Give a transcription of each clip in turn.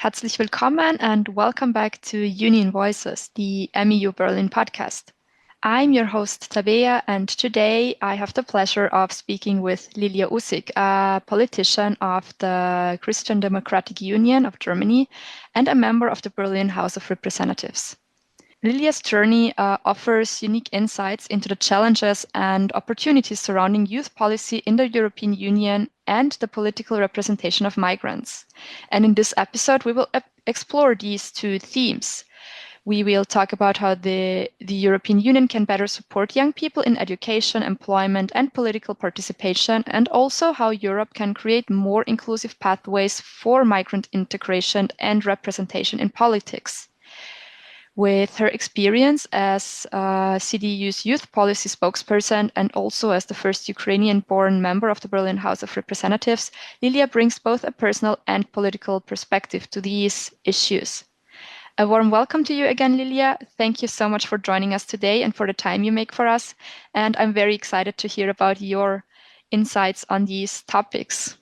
Herzlich willkommen and welcome back to Union Voices, the MEU Berlin podcast. I'm your host Tabea, and today I have the pleasure of speaking with Lilia Usik, a politician of the Christian Democratic Union of Germany and a member of the Berlin House of Representatives. Lilia's journey offers unique insights into the challenges and opportunities surrounding youth policy in the European Union and the political representation of migrants. And in this episode, we will explore these two themes. We will talk about how the European Union can better support young people in education, employment, and political participation, and also how Europe can create more inclusive pathways for migrant integration and representation in politics. With her experience as CDU's youth policy spokesperson and also as the first Ukrainian-born member of the Berlin House of Representatives, Lilia brings both a personal and political perspective to these issues. A warm welcome to you again, Lilia. Thank you so much for joining us today and for the time you make for us. And I'm very excited to hear about your insights on these topics.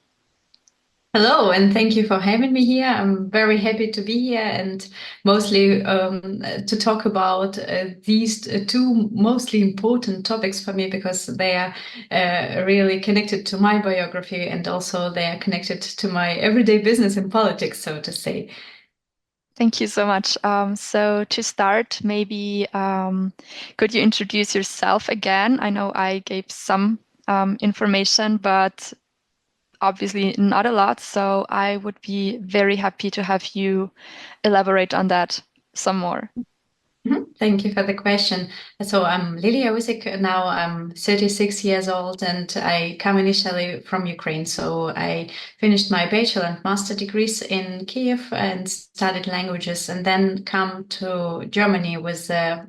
Hello, and thank you for having me here. I'm very happy to be here and mostly to talk about these two mostly important topics for me because they are really connected to my biography and also they are connected to my everyday business in politics, so to say. Thank you so much. So to start, maybe could you introduce yourself again? I know I gave some information, but obviously not a lot. So I would be very happy to have you elaborate on that some more. Thank you for the question. So I'm Lilia Usik. Now I'm 36 years old and I come initially from Ukraine. So I finished my bachelor and master degrees in Kiev and studied languages and then come to Germany with a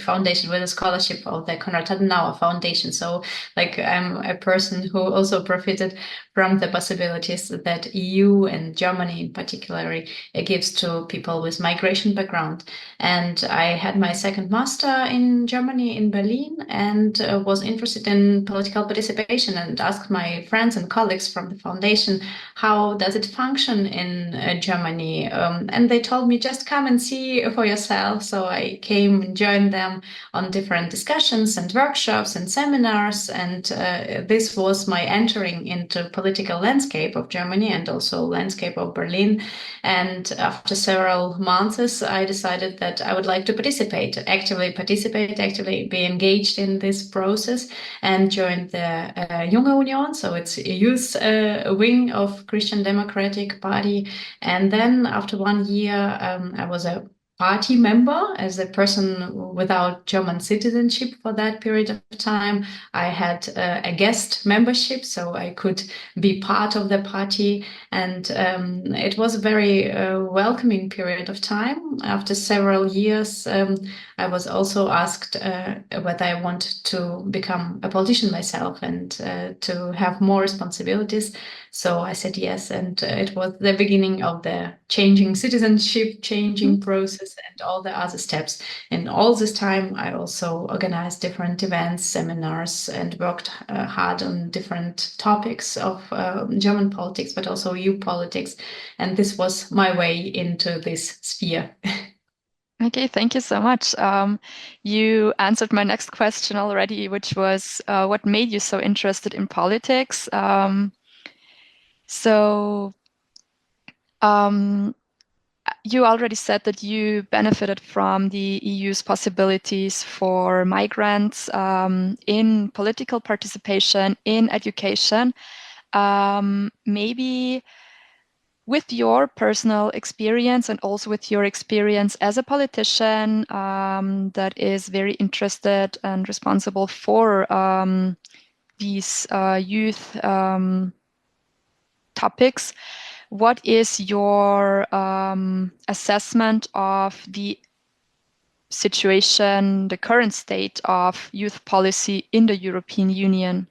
foundation, with a scholarship of the Konrad Adenauer Foundation. So like I'm a person who also profited from the possibilities that EU and Germany in particular gives to people with migration background. And I had my second master in Germany, in Berlin, and was interested in political participation and asked my friends and colleagues from the foundation, how does it function in Germany? And they told me, just come and see for yourself. So I came and joined them on different discussions and workshops and seminars. And this was my entering into political landscape of Germany and also landscape of Berlin. And after several months, I decided that I would like to participate, actively be engaged in this process and joined the Junge Union. So it's a youth wing of Christian Democratic Party. And then after 1 year, I was a party member as a person without German citizenship for that period of time. I had a guest membership, so I could be part of the party. And it was a very welcoming period of time. After several years, I was also asked whether I want to become a politician myself and to have more responsibilities. So I said yes, and it was the beginning of the changing citizenship, changing process, and all the other steps. And all this time, I also organized different events, seminars, and worked hard on different topics of German politics, but also EU politics. And this was my way into this sphere. Okay, thank you so much. You answered my next question already, which was what made you so interested in politics? So you already said that you benefited from the EU's possibilities for migrants in political participation, in education. Maybe with your personal experience and also with your experience as a politician that is very interested and responsible for these youth topics, what is your assessment of the situation, the current state of youth policy in the European Union?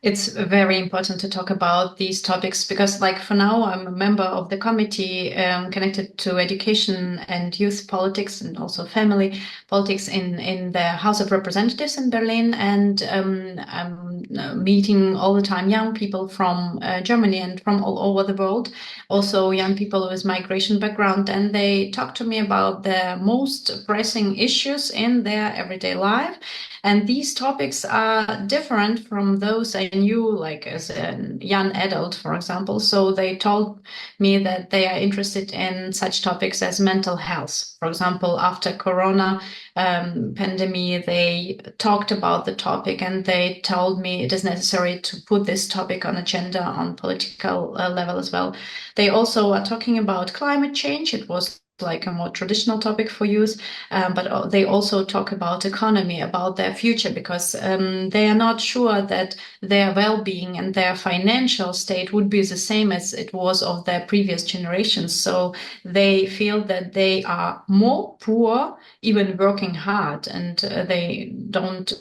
It's very important to talk about these topics because, like, for now, I'm a member of the committee connected to education and youth politics and also family politics in the House of Representatives in Berlin. And I'm meeting all the time young people from Germany and from all over the world, also young people with migration background. And they talk to me about the most pressing issues in their everyday life. And these topics are different from those I knew, like as a young adult, for example. So they told me that they are interested in such topics as mental health. For example, after Corona pandemic, they talked about the topic and they told me it is necessary to put this topic on agenda on political level as well. They also are talking about climate change. It was like a more traditional topic for youth, but they also talk about economy, about their future, because they are not sure that their well-being and their financial state would be the same as it was of their previous generations. So they feel that they are more poor, even working hard, and they don't,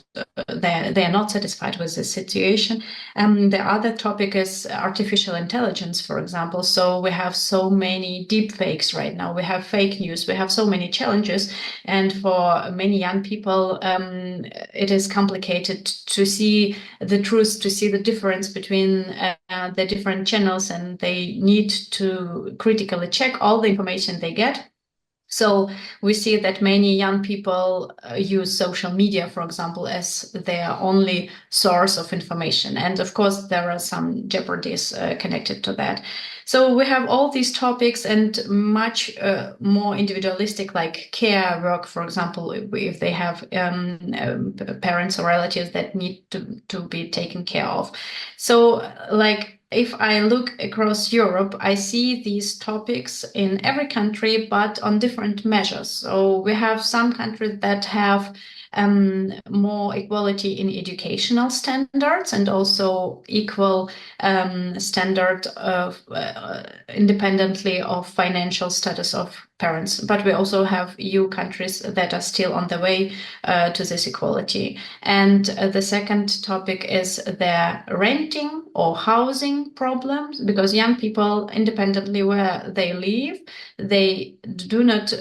they are not satisfied with the situation. The other topic is artificial intelligence, for example. So we have so many deep fakes right now. We have fake news. We have so many challenges. And for many young people, it is complicated to see the truth, to see the difference between the different channels, and they need to critically check all the information they get. So we see that many young people use social media, for example, as their only source of information. And of course, there are some jeopardies connected to that. So we have all these topics and much more individualistic, like care work, for example, if they have parents or relatives that need to be taken care of. So like, if I look across Europe, I see these topics in every country, but on different measures. So we have some countries that have more equality in educational standards and also equal standard of independently of financial status of parents. But we also have EU countries that are still on the way to this equality. And the second topic is the renting or housing problems, because young people, independently where they live, they do not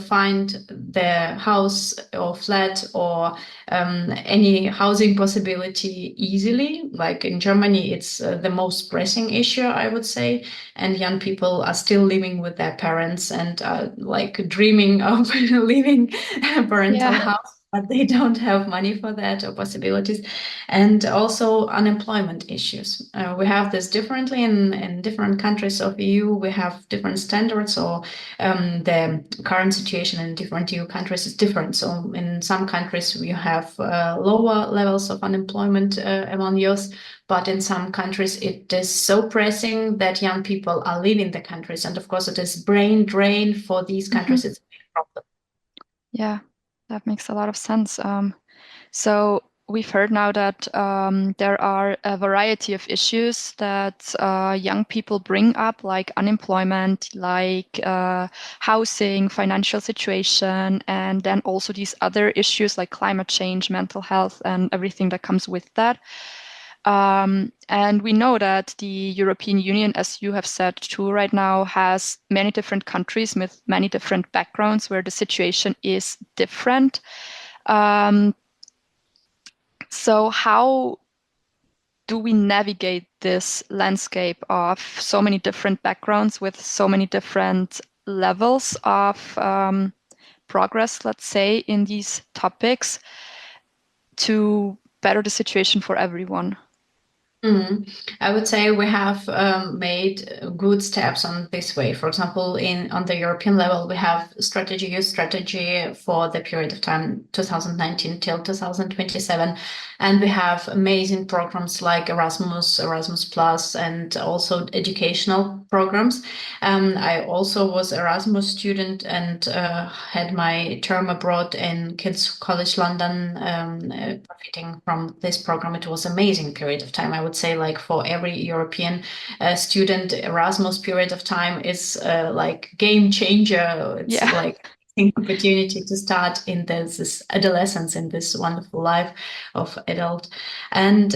find their house or flat or any housing possibility easily. Like in Germany, it's the most pressing issue, I would say. And young people are still living with their parents and are like dreaming of living a parental Yeah. house, but they don't have money for that or possibilities. And also unemployment issues. We have this differently in different countries of EU. We have different standards, or the current situation in different EU countries is different. So in some countries we have lower levels of unemployment among youth, but in some countries it is so pressing that young people are leaving the countries. And of course it is brain drain for these countries. It's a big problem. Yeah, that makes a lot of sense. So we've heard now that there are a variety of issues that young people bring up, like unemployment, like housing, financial situation, and then also these other issues like climate change, mental health, and everything that comes with that. And we know that the European Union, as you have said too, right now has many different countries with many different backgrounds where the situation is different. So how do we navigate this landscape of so many different backgrounds with so many different levels of progress, let's say, in these topics to better the situation for everyone? I would say we have made good steps on this way. For example, on the European level, we have youth strategy for the period of time 2019 till 2027, and we have amazing programs like Erasmus Plus, and also educational programs. I also was Erasmus student and had my term abroad in Kids College London, profiting from this program. It was amazing period of time. I would say, like, for every European student, Erasmus period of time is like game changer. It's Yeah. like opportunity to start in this adolescence, in this wonderful life of adult. And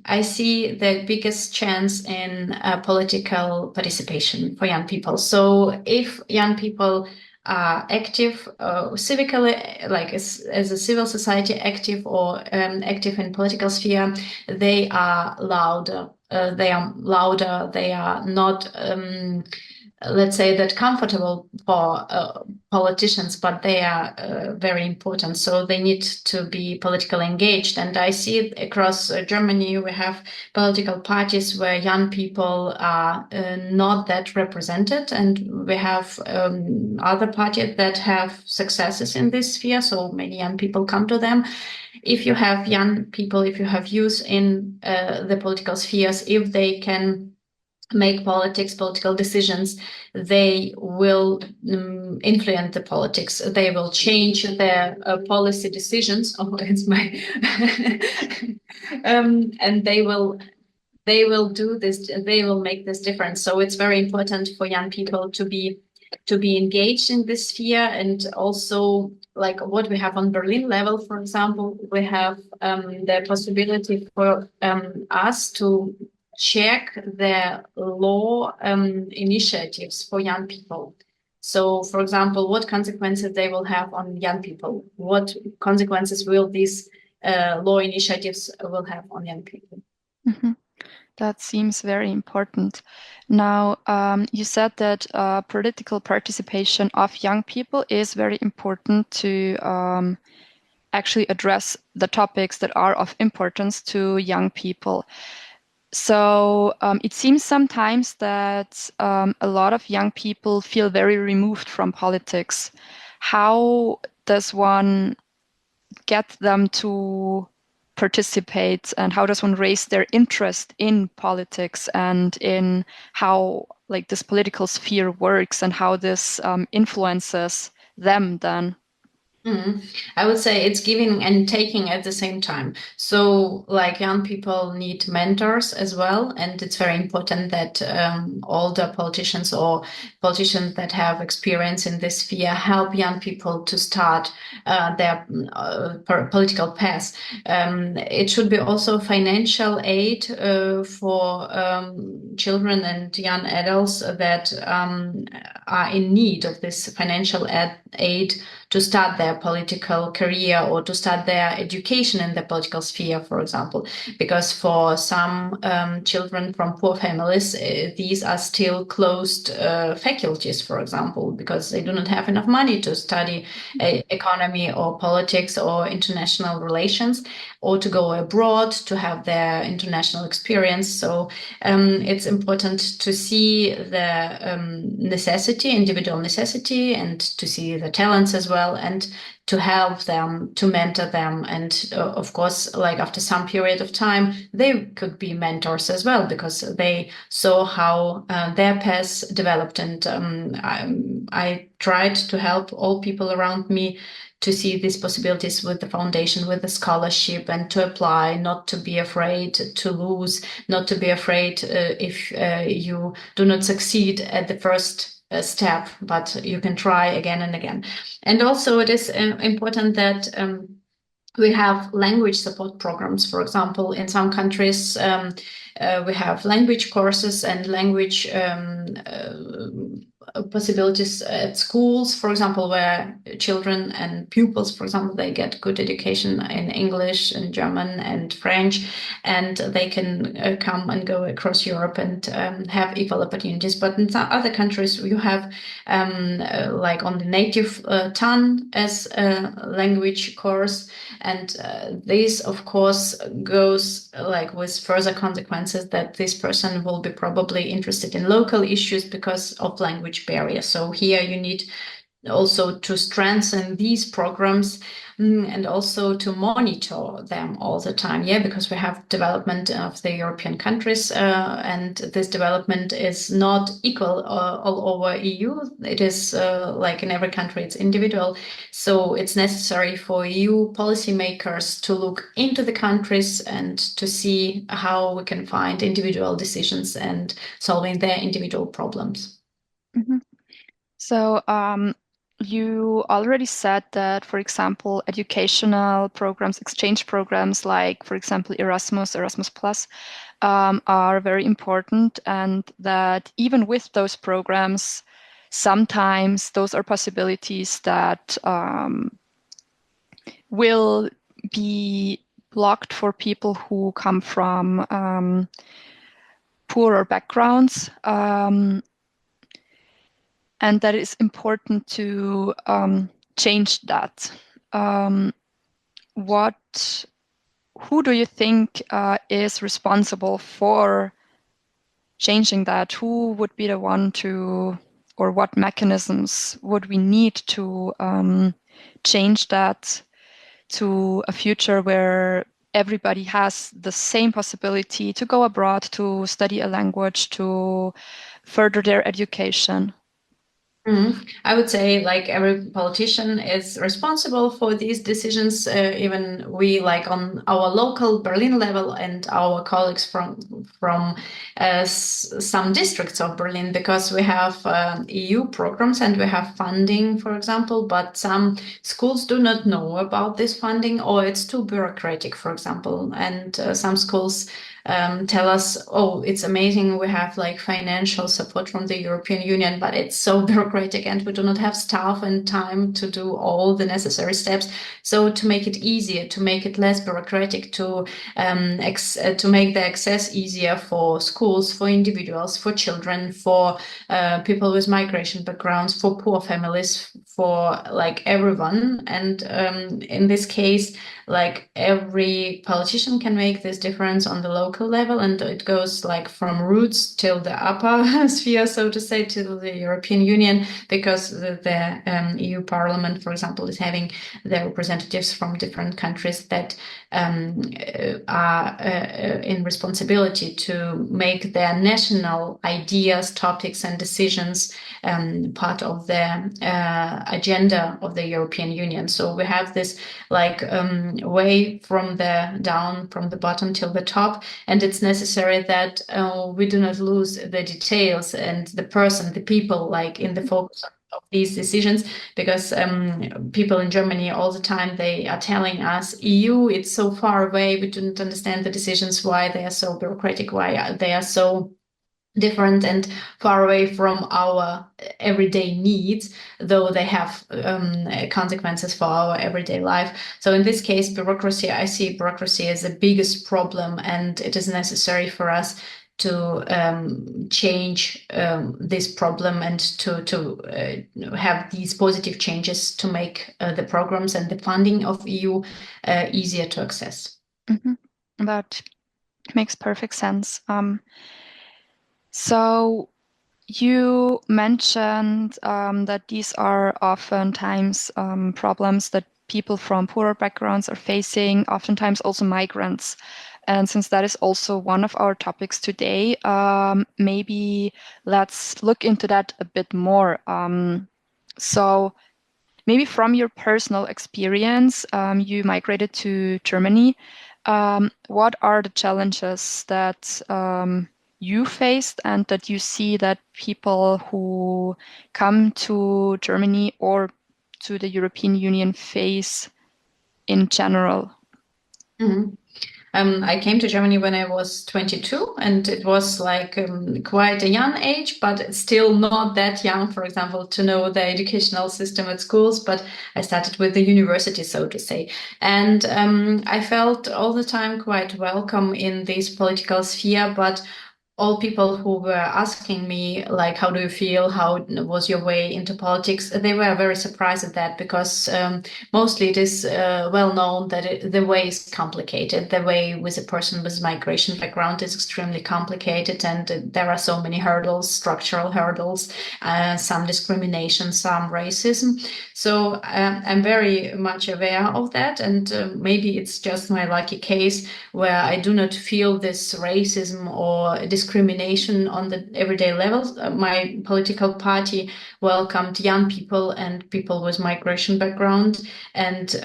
I see the biggest chance in political participation for young people. So if young people are active civically, like as a civil society active, or active in political sphere, they are louder. They are not let's say that comfortable for politicians, but they are very important. So they need to be politically engaged. And I see it across Germany. We have political parties where young people are not that represented, and we have other parties that have successes in this sphere. So many young people come to them. If you have young people, if you have youth in the political spheres, if they can make political decisions, they will influence the politics. They will change their policy decisions. Oh, it's my and they will do this. They will make this difference. So it's very important for young people to be engaged in this sphere. And also, like what we have on Berlin level, for example, we have the possibility for us to check the law initiatives for young people. So, for example, what consequences they will have on young people? What consequences will these law initiatives will have on young people? Mm-hmm. That seems very important. Now, you said that political participation of young people is very important to actually address the topics that are of importance to young people. So it seems sometimes that a lot of young people feel very removed from politics. How does one get them to participate, and how does one raise their interest in politics and in how like this political sphere works and how this influences them then? I would say it's giving and taking at the same time. So, like young people need mentors as well, and it's very important that older politicians or politicians that have experience in this sphere help young people to start their political path. It should be also financial aid for children and young adults that are in need of this financial aid to start their political career or to start their education in the political sphere, for example. Because for some children from poor families, these are still closed faculties, for example, because they do not have enough money to study economy or politics or international relations, or to go abroad to have their international experience. So it's important to see the individual necessity, and to see the talents as well, and to help them, to mentor them. And of course, like after some period of time, they could be mentors as well, because they saw how their paths developed. And I tried to help all people around me to see these possibilities with the foundation, with the scholarship, and to apply, not to be afraid to lose, not to be afraid if you do not succeed at the first step, but you can try again and again. And also it is important that we have language support programs. For example, in some countries, we have language courses and language possibilities at schools, for example, where children and pupils, for example, they get good education in English and German and French, and they can come and go across Europe and have equal opportunities. But in some other countries, you have like on the native tongue as a language course, and this, of course, goes like with further consequences that this person will be probably interested in local issues because of language barrier. So here you need also to strengthen these programs and also to monitor them all the time. Yeah, because we have development of the European countries and this development is not equal all over EU. It is like in every country, it's individual. So it's necessary for EU policymakers to look into the countries and to see how we can find individual decisions and solving their individual problems. Mm-hmm. So You already said that, for example, educational programs, exchange programs like, for example, Erasmus Plus, are very important, and that even with those programs, sometimes those are possibilities that will be blocked for people who come from poorer backgrounds. And that it's important to change that. Who do you think is responsible for changing that? Who would be the one to, or what mechanisms would we need to change that to a future where everybody has the same possibility to go abroad, to study a language, to further their education? I would say like every politician is responsible for these decisions, even we like on our local Berlin level and our colleagues from some districts of Berlin, because we have EU programs and we have funding, for example, but some schools do not know about this funding, or it's too bureaucratic, for example, and some schools tell us, oh, it's amazing, we have like financial support from the European Union, but it's so bureaucratic and we do not have staff and time to do all the necessary steps. So to make it easier, to make it less bureaucratic, to make the access easier for schools, for individuals, for children, for people with migration backgrounds, for poor families, for like everyone. And in this case, like every politician can make this difference on the local level, and it goes like from roots till the upper sphere, so to say, to the European Union, because the EU Parliament, for example, is having the representatives from different countries that are in responsibility to make their national ideas, topics, and decisions part of the agenda of the European Union. So we have this like way from the down, from the bottom till the top, and it's necessary that we do not lose the details and the person, the people, like in the focus of these decisions, because people in Germany all the time, they are telling us EU, it's so far away, we don't understand the decisions, why they are so bureaucratic, why they are so different and far away from our everyday needs, though they have consequences for our everyday life. So in this case, bureaucracy, I see bureaucracy as the biggest problem, and it is necessary for us to change this problem and to have these positive changes to make the programs and the funding of EU easier to access. Mm-hmm. That makes perfect sense. So you mentioned that these are oftentimes problems that people from poorer backgrounds are facing, oftentimes also migrants. And since that is also one of our topics today, maybe let's look into that a bit more. So maybe from your personal experience, you migrated to Germany. What are the challenges that you faced and that you see that people who come to Germany or to the European Union face in general? Mm-hmm. I came to Germany when I was 22, and it was like quite a young age, but still not that young, for example, to know the educational system at schools. But I started with the university, so to say. And I felt all the time quite welcome in this political sphere, but all people who were asking me, like, how do you feel? How was your way into politics? They were very surprised at that, because mostly it is well known that the way is complicated. The way with a person with migration background is extremely complicated, and there are so many hurdles, structural hurdles, some discrimination, some racism. So I'm very much aware of that, and maybe it's just my lucky case where I do not feel this racism or discrimination on the everyday level. My political party welcomed young people and people with migration background, and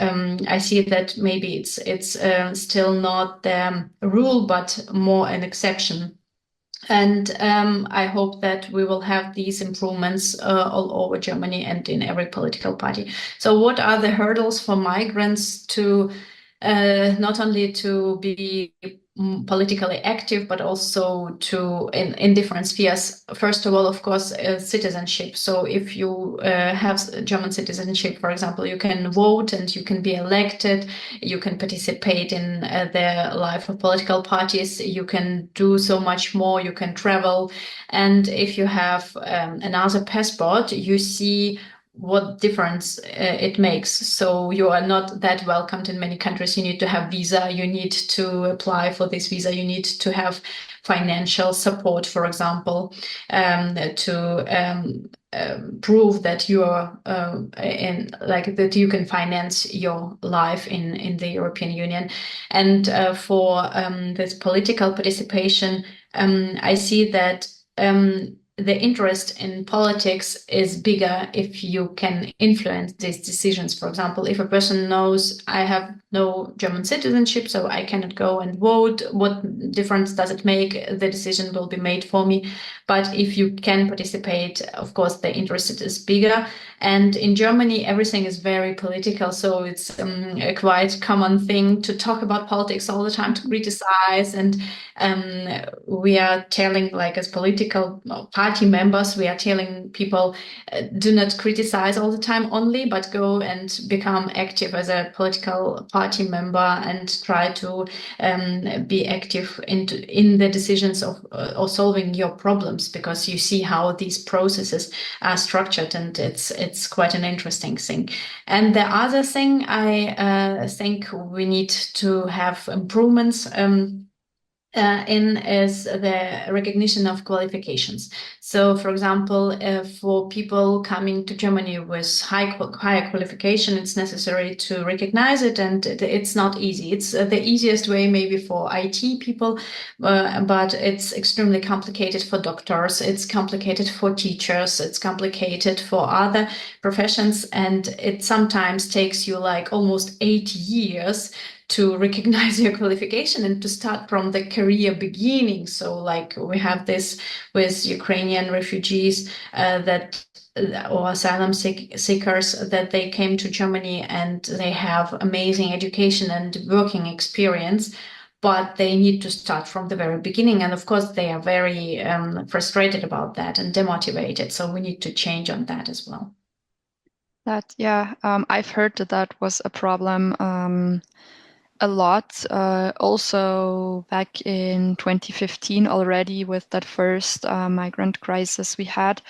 I see that maybe it's still not the rule, but more an exception. And I hope that we will have these improvements all over Germany and in every political party. So what are the hurdles for migrants to not only to be politically active, but also to in different spheres? First of all, of course, citizenship. So if you have German citizenship, for example, you can vote and you can be elected, you can participate in the life of political parties, you can do so much more, you can travel. And if you have another passport, you see what difference it makes. So you are not that welcomed in many countries. You need to have visa, you need to apply for this visa, you need to have financial support, for example, to prove that you are in like that you can finance your life in the European Union. And for this political participation, I see that the interest in politics is bigger if you can influence these decisions. For example, if a person knows I have no German citizenship, so I cannot go and vote, what difference does it make? The decision will be made for me. But if you can participate, of course, the interest is bigger. And in Germany, everything is very political. So it's a quite common thing to talk about politics all the time, to criticize. And we are telling, like as political party members, we are telling people, do not criticize all the time only, but go and become active as a political party member and try to be active in the decisions of or solving your problems, because you see how these processes are structured, and it's quite an interesting thing. And the other thing I think we need to have improvements in is the recognition of qualifications. So, for example, for people coming to Germany with higher qualification, it's necessary to recognize it, and it's not easy. It's the easiest way maybe for IT people, but it's extremely complicated for doctors. It's complicated for teachers. It's complicated for other professions, and it sometimes takes you like almost 8 years to recognize your qualification and to start from the career beginning. So like we have this with Ukrainian refugees that or asylum seekers, that they came to Germany and they have amazing education and working experience, but they need to start from the very beginning. And of course, they are very frustrated about that and demotivated. So we need to change on that as well. I've heard that that was a problem a lot. Also back in 2015 already, with that first migrant crisis we had,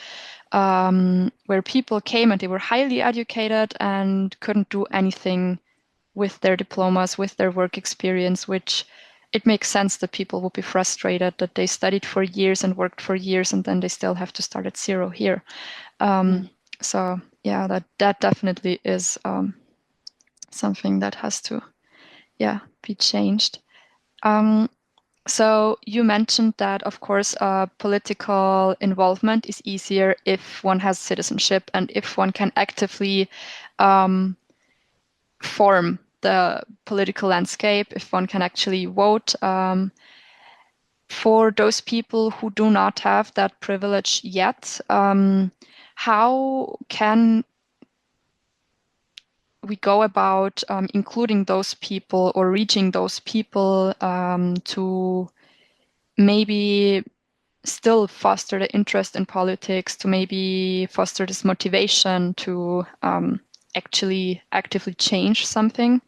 where people came and they were highly educated and couldn't do anything with their diplomas, with their work experience, which it makes sense that people would be frustrated that they studied for years and worked for years and then they still have to start at zero here. So yeah, that definitely is something that has to be changed. So you mentioned that, of course, political involvement is easier if one has citizenship and if one can actively form the political landscape, if one can actually vote. For those people who do not have that privilege yet, how can we go about including those people or reaching those people to maybe still foster the interest in politics, to maybe foster this motivation to actually actively change something?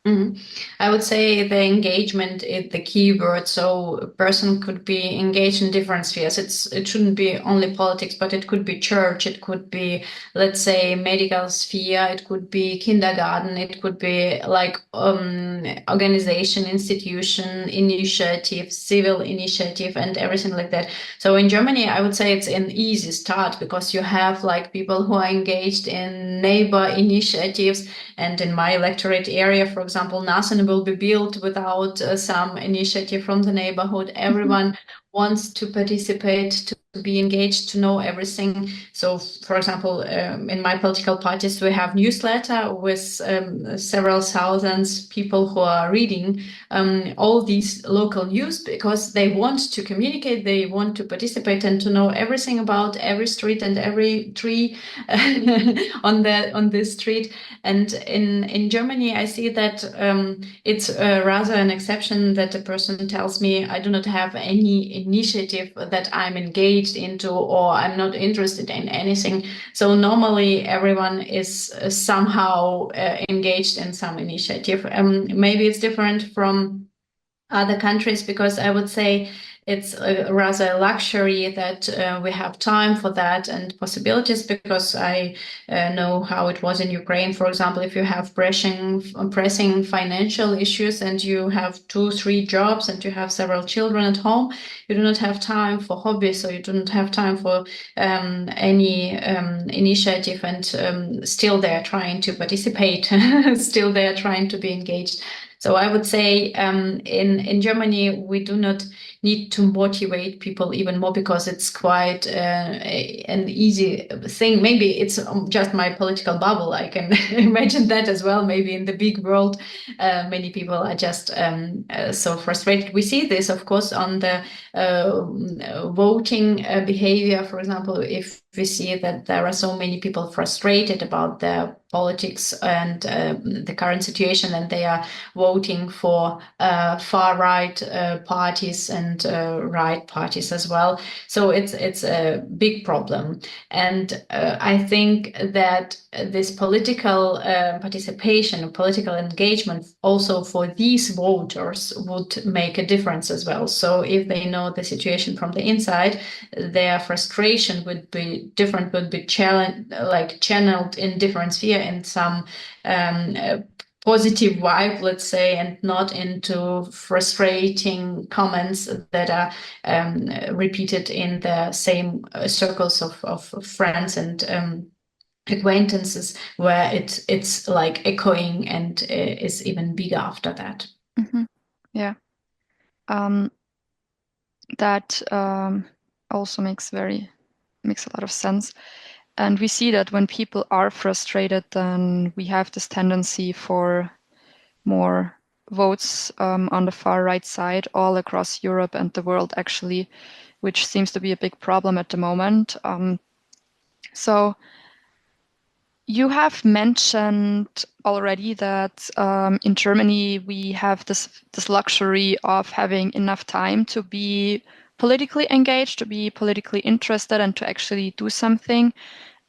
I would say the engagement is the key word. So a person could be engaged in different spheres. It shouldn't be only politics, but it could be church. It could be, let's say, medical sphere. It could be kindergarten. It could be like organization, institution, initiative, civil initiative, and everything like that. So in Germany, I would say it's an easy start because you have like people who are engaged in neighbor initiatives. And in my electorate area, for example, nothing will be built without some initiative from the neighborhood. Everyone wants to participate, to be engaged, to know everything. So, for example, in my political parties, we have newsletter with several thousands people who are reading all these local news because they want to communicate, they want to participate and to know everything about every street and every tree on this street. And in Germany, I see that it's rather an exception that a person tells me, I do not have any initiative that I'm engaged into, or I'm not interested in anything. So normally everyone is somehow engaged in some initiative. Maybe it's different from other countries because I would say it's rather a luxury that we have time for that and possibilities, because I know how it was in Ukraine. For example, if you have pressing financial issues and you have 2-3 jobs and you have several children at home, you do not have time for hobbies, so you do not have time for any initiative, and still they're trying to participate, still they're trying to be engaged. So I would say in Germany, we do not need to motivate people even more because it's quite an easy thing. Maybe it's just my political bubble. I can imagine that as well. Maybe in the big world, many people are just so frustrated. We see this, of course, on the voting behavior. For example, if we see that there are so many people frustrated about their politics and the current situation, and they are voting for far-right parties and right parties as well. So it's a big problem. And I think that this political participation, political engagement also for these voters would make a difference as well. So if they know the situation from the inside, their frustration would be different, would be channeled in different sphere, in some positive vibe, let's say, and not into frustrating comments that are repeated in the same circles of friends and acquaintances, where it's like echoing and is even bigger after that. Mm-hmm. Yeah. That also makes a lot of sense. And we see that when people are frustrated, then we have this tendency for more votes on the far right side all across Europe and the world, actually, which seems to be a big problem at the moment. So you have mentioned already that in Germany we have this luxury of having enough time to be politically engaged, to be politically interested, and to actually do something.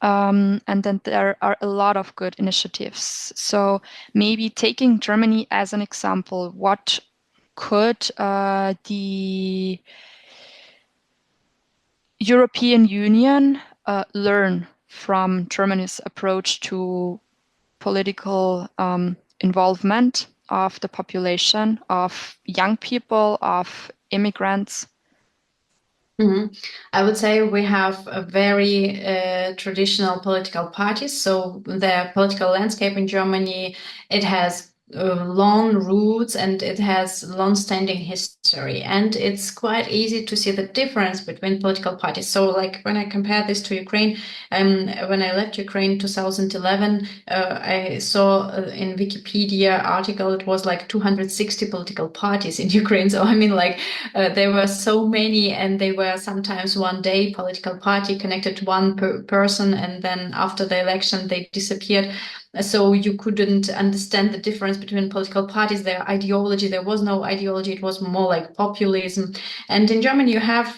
And then there are a lot of good initiatives. So maybe taking Germany as an example, what could the European Union learn from Germany's approach to political involvement of the population, of young people, of immigrants? Mm-hmm. I would say we have a very traditional political parties. So the political landscape in Germany, it has long roots and it has long-standing history, and it's quite easy to see the difference between political parties. So like when I compare this to Ukraine, when I left Ukraine in 2011, I saw in Wikipedia article, it was like 260 political parties in Ukraine. So I mean, like there were so many, and they were sometimes one day political party connected to one person, and then after the election they disappeared. So you couldn't understand the difference between political parties, their ideology. There was no ideology. It was more like populism. And in Germany, you have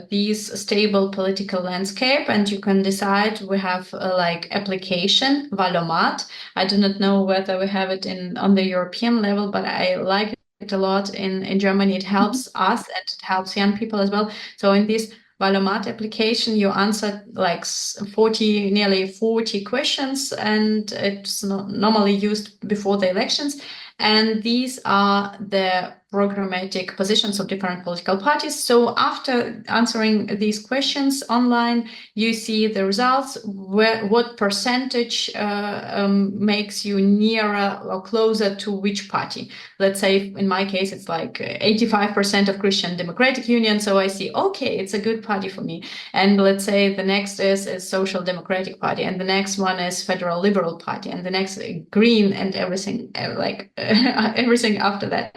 these stable political landscape, and you can decide. We have like application, Valomat. I do not know whether we have it on the European level, but I like it a lot in Germany. It helps us and it helps young people as well. So in this Valomat application, you answered like nearly 40 questions, and it's normally used before the elections. And these are the programmatic positions of different political parties. So after answering these questions online, you see the results, what percentage makes you nearer or closer to which party. Let's say in my case, it's like 85% of Christian Democratic Union. So I see, okay, it's a good party for me. And let's say the next is Social Democratic Party, and the next one is Federal Liberal Party, and the next Green, and everything everything after that.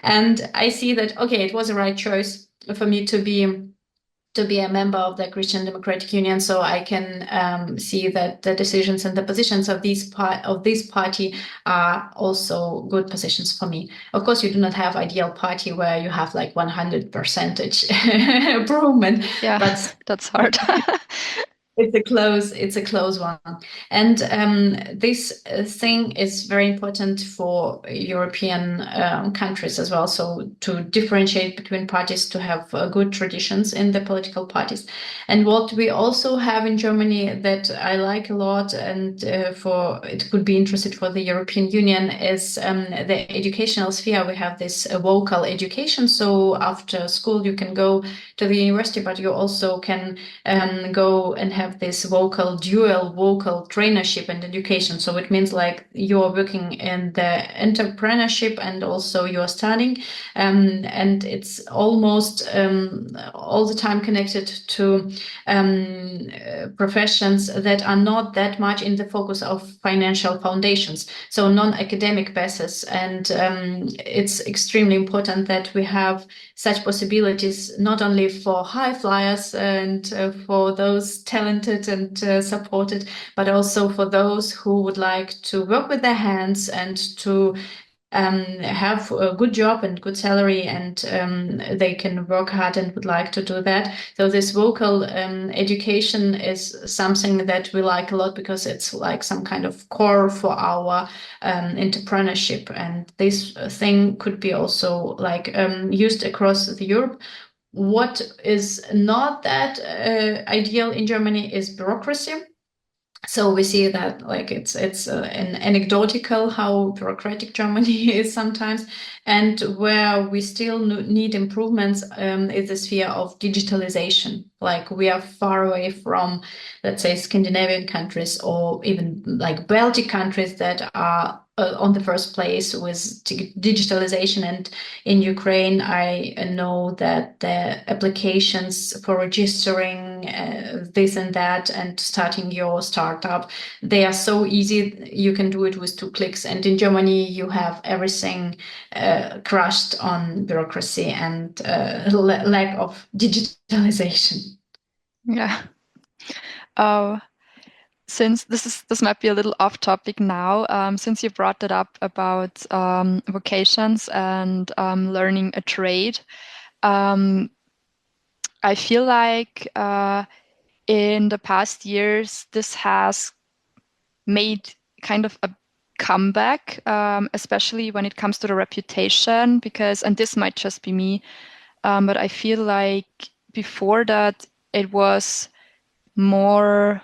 And I see that, okay, it was the right choice for me to be a member of the Christian Democratic Union, so I can see that the decisions and the positions of this party are also good positions for me. Of course, you do not have ideal party where you have like 100% improvement. Yeah, but that's hard. it's a close one. And this thing is very important for European countries as well. So to differentiate between parties, to have good traditions in the political parties. And what we also have in Germany that I like a lot, and for it could be interested for the European Union, is the educational sphere. We have this vocal education. So after school, you can go to the university, but you also can go and have this dual vocal trainership and education. So it means like you're working in the entrepreneurship and also you're studying, and it's almost all the time connected to professions that are not that much in the focus of financial foundations, so non-academic basis. And it's extremely important that we have such possibilities, not only for high flyers and for those talented and supported, but also for those who would like to work with their hands and to have a good job and good salary, and they can work hard and would like to do that. So this vocal education is something that we like a lot, because it's like some kind of core for our entrepreneurship. And this thing could be also like used across the Europe. What is not that ideal in Germany is bureaucracy. So we see that like it's an anecdotal how bureaucratic Germany is sometimes, and where we still need improvements is the sphere of digitalization. Like we are far away from, let's say, Scandinavian countries or even like Baltic countries that are on the first place with digitalization. And in Ukraine, I know that the applications for registering this and that and starting your startup, they are so easy. You can do it with 2 clicks. And in Germany, you have everything crushed on bureaucracy and lack of digitalization. Yeah. Since this might be a little off topic now, since you brought it up about vocations and learning a trade, I feel like in the past years, this has made kind of a comeback, especially when it comes to the reputation, because, and this might just be me, but I feel like before that, it was more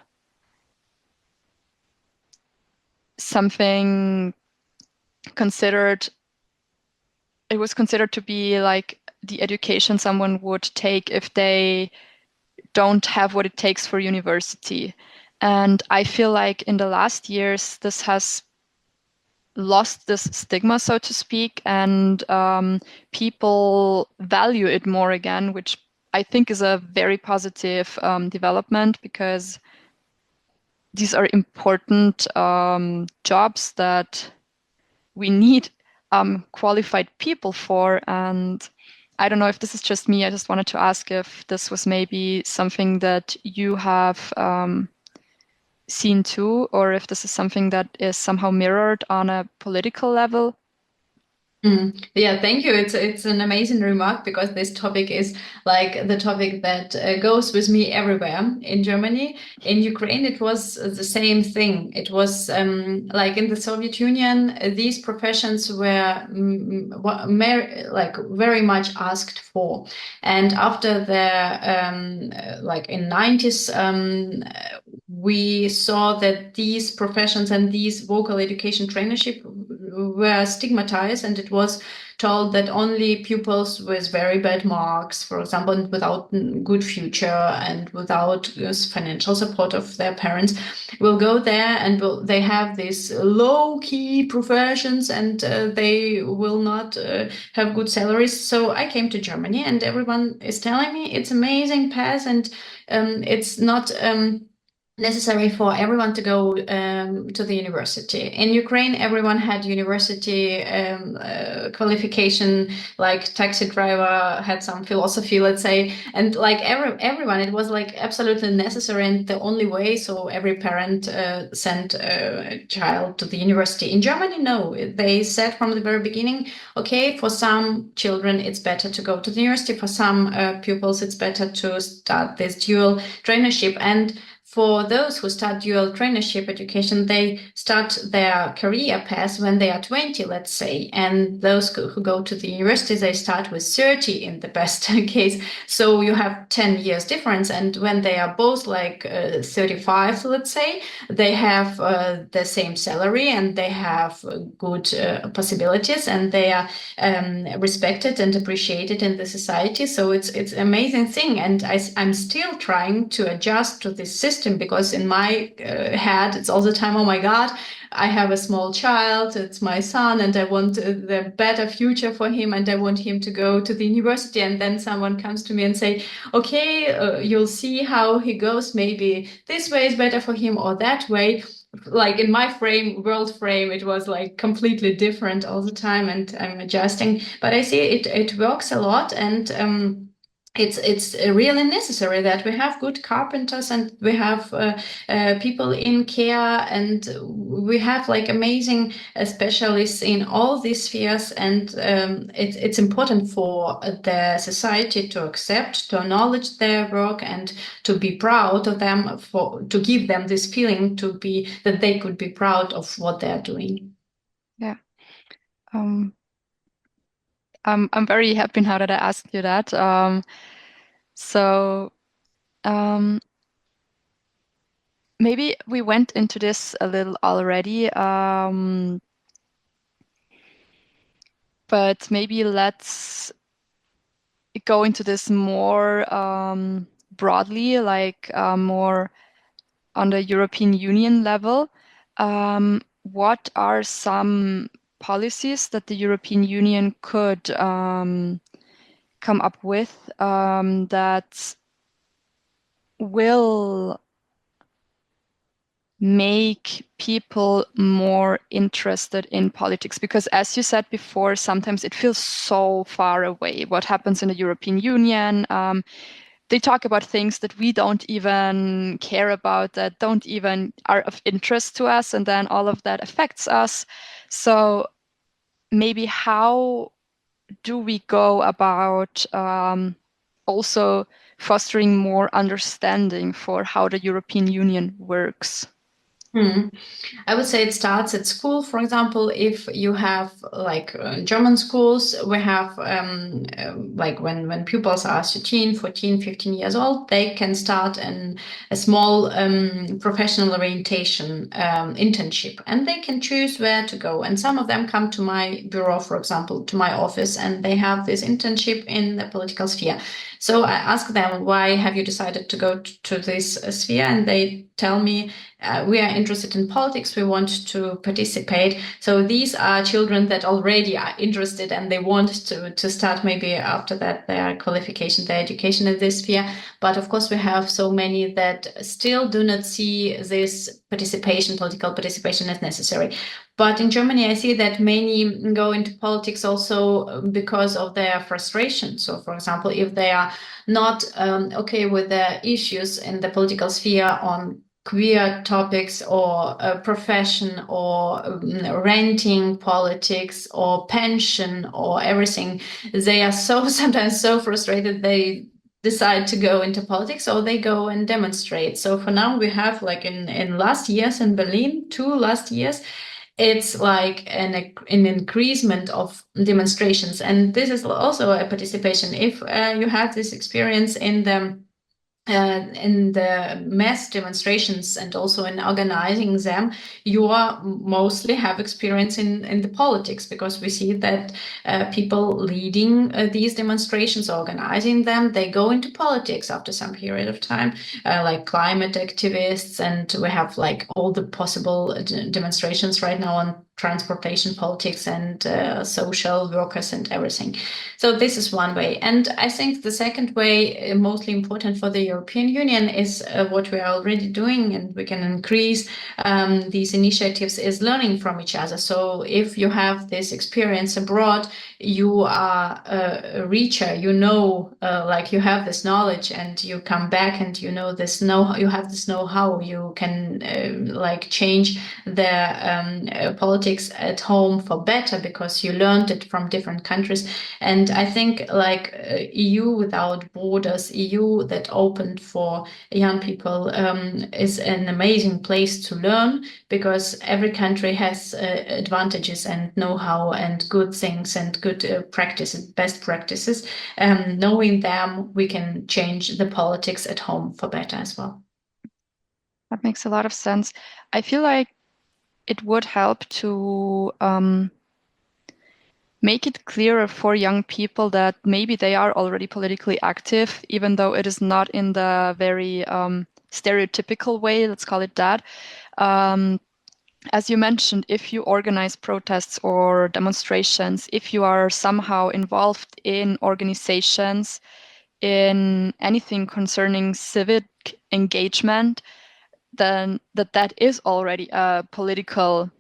something considered, it was considered to be like the education someone would take if they don't have what it takes for university. And I feel like in the last years, this has lost this stigma, so to speak, and people value it more again, which I think is a very positive development, because these are important jobs that we need qualified people for. And I don't know if this is just me. I just wanted to ask if this was maybe something that you have seen too, or if this is something that is somehow mirrored on a political level. Yeah, thank you. It's an amazing remark, because this topic is like the topic that goes with me everywhere. In Germany, in Ukraine, it was the same thing. It was like in the Soviet Union, these professions were like very much asked for. And after the like in 90s, we saw that these professions and these vocal education trainership were stigmatized, and it was told that only pupils with very bad marks, for example, without good future and without financial support of their parents, will go there, and they have these low-key professions, and they will not have good salaries. So I came to Germany, and everyone is telling me it's amazing path, and it's not necessary for everyone to go to the university. In Ukraine, everyone had university qualification, like taxi driver had some philosophy, let's say, and like everyone, it was like absolutely necessary and the only way. So every parent sent a child to the university. In Germany, no, they said from the very beginning, okay, for some children, it's better to go to the university. For some pupils, it's better to start this dual traineeship. And for those who start dual traineeship education, they start their career path when they are 20, let's say. And those who go to the university, they start with 30 in the best case. So you have 10 years difference. And when they are both like 35, let's say, they have the same salary and they have good possibilities, and they are respected and appreciated in the society. So it's an amazing thing. And I'm still trying to adjust to this system, because in my head it's all the time, oh my God, I have a small child, it's my son, and I want the better future for him, and I want him to go to the university. And then someone comes to me and say, okay, you'll see how he goes, maybe this way is better for him or that way. Like in my world frame, it was like completely different all the time, and I'm adjusting. But I see it works a lot, and it's really necessary that we have good carpenters, and we have people in care, and we have like amazing specialists in all these spheres. And it's important for the society to accept, to acknowledge their work, and to be proud of them, to give them this feeling that they could be proud of what they're doing. Yeah. I'm very happy now that I asked you that. So maybe we went into this a little already, but maybe let's go into this more broadly, like more on the European Union level. What are some policies that the European Union could come up with that will make people more interested in politics? Because as you said before, sometimes it feels so far away. What happens in the European Union? They talk about things that we don't even care about, that don't even are of interest to us, and then all of that affects us. So maybe how do we go about also fostering more understanding for how the European Union works? I would say it starts at school. For example, if you have like German schools, we have like when pupils are 13, 14, 15 years old, they can start a small professional orientation internship, and they can choose where to go. And some of them come to my bureau, for example, to my office, and they have this internship in the political sphere. So I ask them, why have you decided to go to this sphere? And they tell me, we are interested in politics, we want to participate. So these are children that already are interested, and they want to start maybe after that their qualification, their education in this sphere. But of course, we have so many that still do not see this political participation as necessary. But in Germany, I see that many go into politics also because of their frustration. So, for example, if they are not okay with the issues in the political sphere on queer topics or profession or renting politics or pension or everything, they are sometimes so frustrated they decide to go into politics, or they go and demonstrate. So for now, we have like in last years in Berlin, 2 last years, it's like an increasement of demonstrations. And this is also a participation. If you have this experience in the in the mass demonstrations and also in organizing them, you are mostly have experience in the politics, because we see that people leading these demonstrations, organizing them, they go into politics after some period of time, like climate activists, and we have like all the possible demonstrations right now on transportation politics and social workers and everything. So this is one way. And I think the second way, mostly important for the European Union, is what we are already doing, and we can increase these initiatives, is learning from each other. So if you have this experience abroad, you are a reacher, like you have this knowledge, and you come back and you have this know-how, you can like change the politics at home for better, because you learned it from different countries. And I think like EU without borders, EU that opened for young people, is an amazing place to learn, because every country has advantages and know-how and good things and good practices, best practices. Knowing them, we can change the politics at home for better as well. That makes a lot of sense. I feel like it would help to make it clearer for young people that maybe they are already politically active, even though it is not in the very stereotypical way, let's call it that. As you mentioned, if you organize protests or demonstrations, if you are somehow involved in organizations, in anything concerning civic engagement, then that is already a political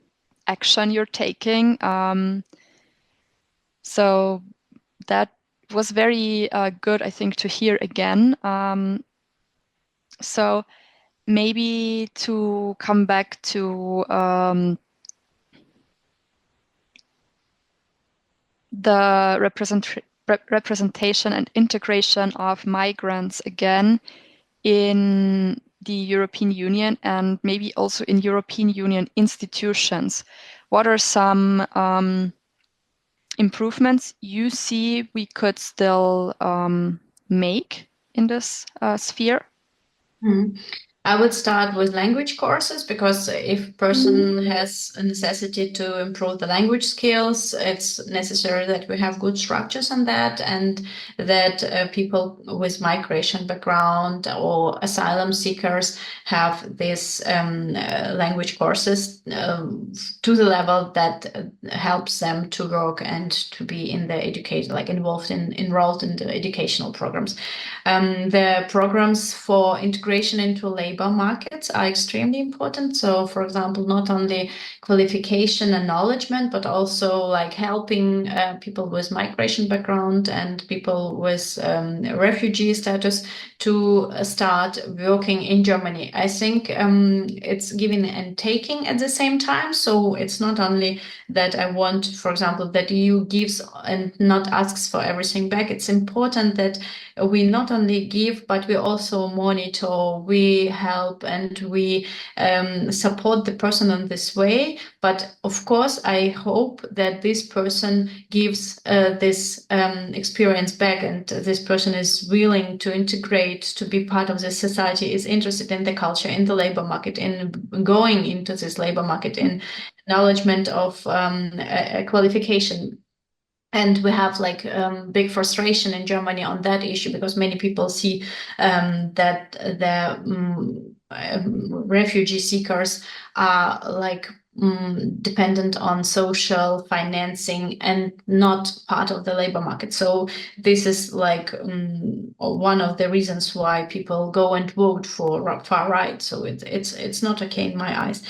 action you're taking. So that was very good, I think, to hear again. So maybe to come back to the representation and integration of migrants again in the European Union, and maybe also in European Union institutions. What are some improvements you see we could still make in this sphere? I would start with language courses, because if a person has a necessity to improve the language skills, it's necessary that we have good structures on that, and that people with migration background or asylum seekers have these language courses to the level that helps them to work and to be in the education, like enrolled in the educational programs. The programs for integration into labor markets are extremely important. So, for example, not only qualification and acknowledgement, but also like helping people with migration background and people with refugee status to start working in Germany. I think it's giving and taking at the same time. So it's not only that I want, for example, that EU gives and not asks for everything back. It's important that we not only give, but we also monitor, we help, and we support the person in this way. But of course, I hope that this person gives this experience back, and this person is willing to integrate, to be part of the society, is interested in the culture, in the labor market, in going into this labor market, in acknowledgement of qualification. And we have like big frustration in Germany on that issue, because many people see that the refugee seekers are like dependent on social financing and not part of the labor market. So this is like one of the reasons why people go and vote for far right. So it's not okay in my eyes.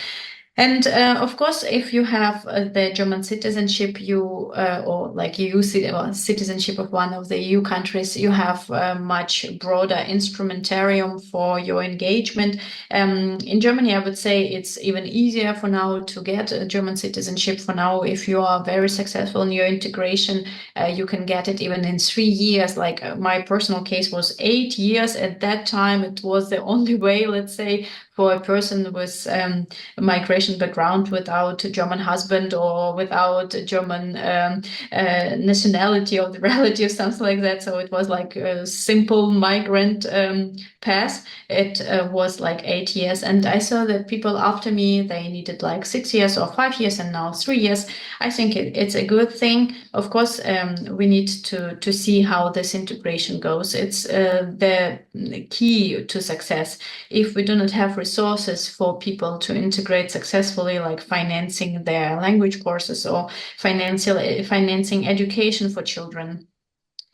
And of course, if you have the German citizenship, or like EU citizenship of one of the EU countries, you have a much broader instrumentarium for your engagement. In Germany, I would say it's even easier for now to get a German citizenship. For now, if you are very successful in your integration, you can get it even in 3 years. Like my personal case was 8 years. At that time, it was the only way, let's say, for a person with migration integration background without a German husband or without a German nationality of the relative, something like that. So it was like a simple migrant path. It was like 8 years. And I saw that people after me, they needed like 6 years or 5 years and now 3 years. I think it's a good thing. Of course, we need to see how this integration goes. It's the key to success. If we do not have resources for people to integrate successfully, like financing their language courses or financing education for children,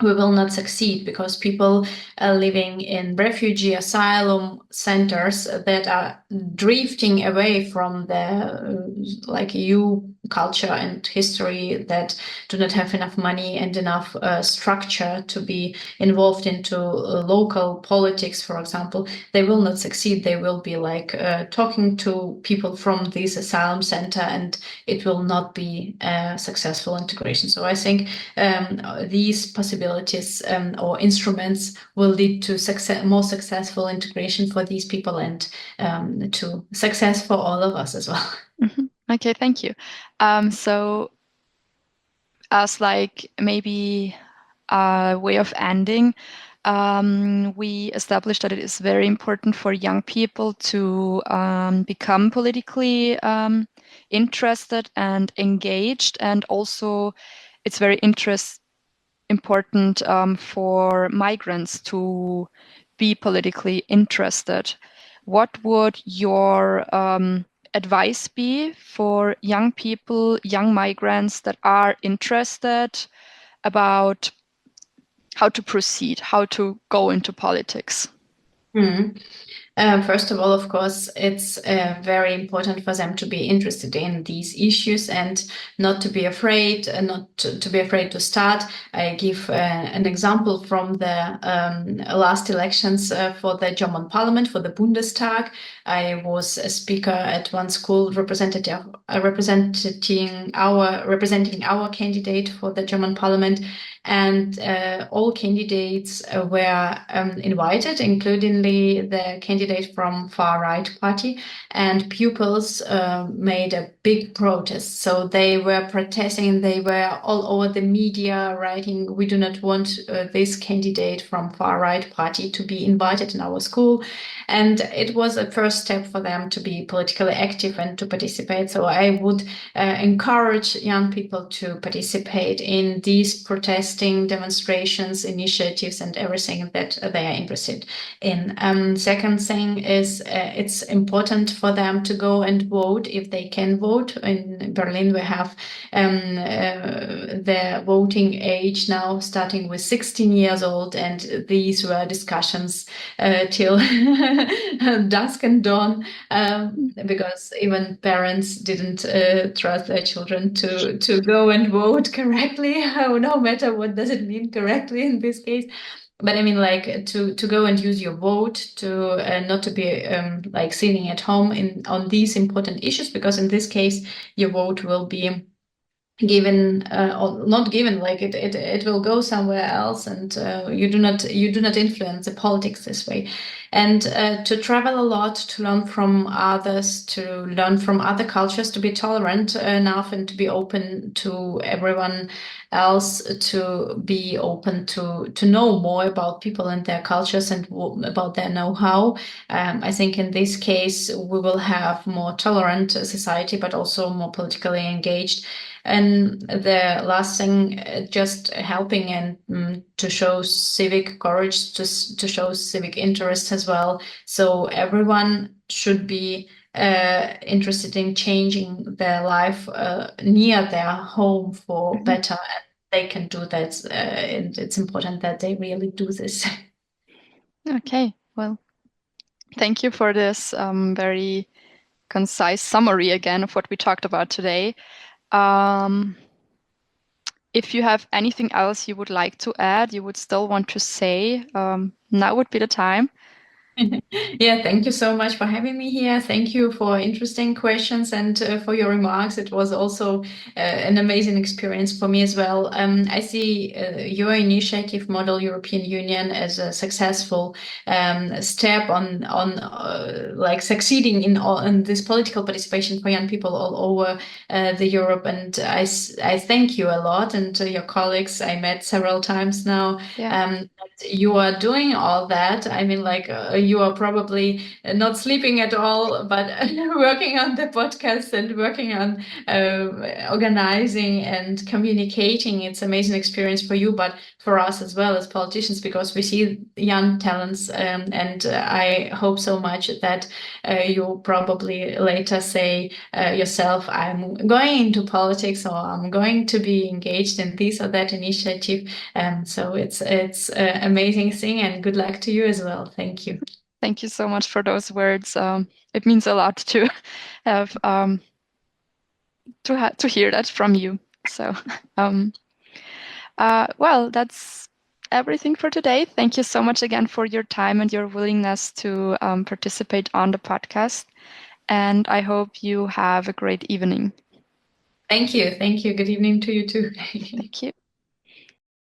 we will not succeed, because people living in refugee asylum centers that are drifting away from the like EU culture and history, that do not have enough money and enough structure to be involved into local politics, for example, they will not succeed. They will be like talking to people from this asylum center, and it will not be a successful integration. So I think these possibilities or instruments will lead to more successful integration for these people, and to success for all of us as well. Mm-hmm. Okay, thank you. So as like maybe a way of ending, we established that it is very important for young people to become politically interested and engaged, and also it's very important for migrants to be politically interested. What would your advice be for young people, young migrants that are interested about how to proceed, how to go into politics? First of all, of course, it's very important for them to be interested in these issues and not to be afraid, not to be afraid to start. I give an example from the last elections for the German Parliament, for the Bundestag. I was a speaker at one school representing our candidate for the German Parliament. And all candidates were invited, including the candidate from far-right party, and pupils made a big protest. So they were protesting, they were all over the media writing, we do not want this candidate from far-right party to be invited in our school. And it was a first step for them to be politically active and to participate. So I would encourage young people to participate in these protesting demonstrations, initiatives, and everything that they are interested in. Second thing is it's important for them to go and vote if they can vote. In Berlin, we have the voting age now starting with 16 years old, and these were discussions till dusk and dawn, because even parents didn't trust their children to go and vote correctly, no matter what does it mean correctly in this case. But I mean, like to go and use your vote, to not to be like sitting at home on these important issues, because in this case your vote will be given or not given, like it will go somewhere else, and you do not influence the politics this way. And to travel a lot, to learn from others, to learn from other cultures, to be tolerant enough and to be open to everyone else, to be open to know more about people and their cultures and about their know-how. I think in this case we will have more tolerant society, but also more politically engaged. And the last thing, just helping and to show civic courage, to show civic interest as well. So everyone should be interested in changing their life near their home for better. And they can do that. And it's important that they really do this. Okay, well, thank you for this very concise summary again of what we talked about today. If you have anything else you would like to add, you would still want to say, now would be the time. Yeah, thank you so much for having me here. Thank you for interesting questions and for your remarks. It was also an amazing experience for me as well. I see your initiative, Model European Union, as a successful step on like succeeding in this political participation for young people all over the Europe. And I thank you a lot, and your colleagues I met several times now. Yeah. You are doing all that. I mean, like you are probably not sleeping at all, but working on the podcast and working on organizing and communicating. It's amazing experience for you, but for us as well as politicians, because we see young talents, and I hope so much that you probably later say yourself, I'm going into politics, or I'm going to be engaged in this or that initiative. So it's an amazing thing, and good luck to you as well. Thank you. Thank you so much for those words. It means a lot to have to hear that from you. So, um, well, that's everything for today. Thank you so much again for your time and your willingness to participate on the podcast. And I hope you have a great evening. Thank you. Thank you. Good evening to you too. Thank you.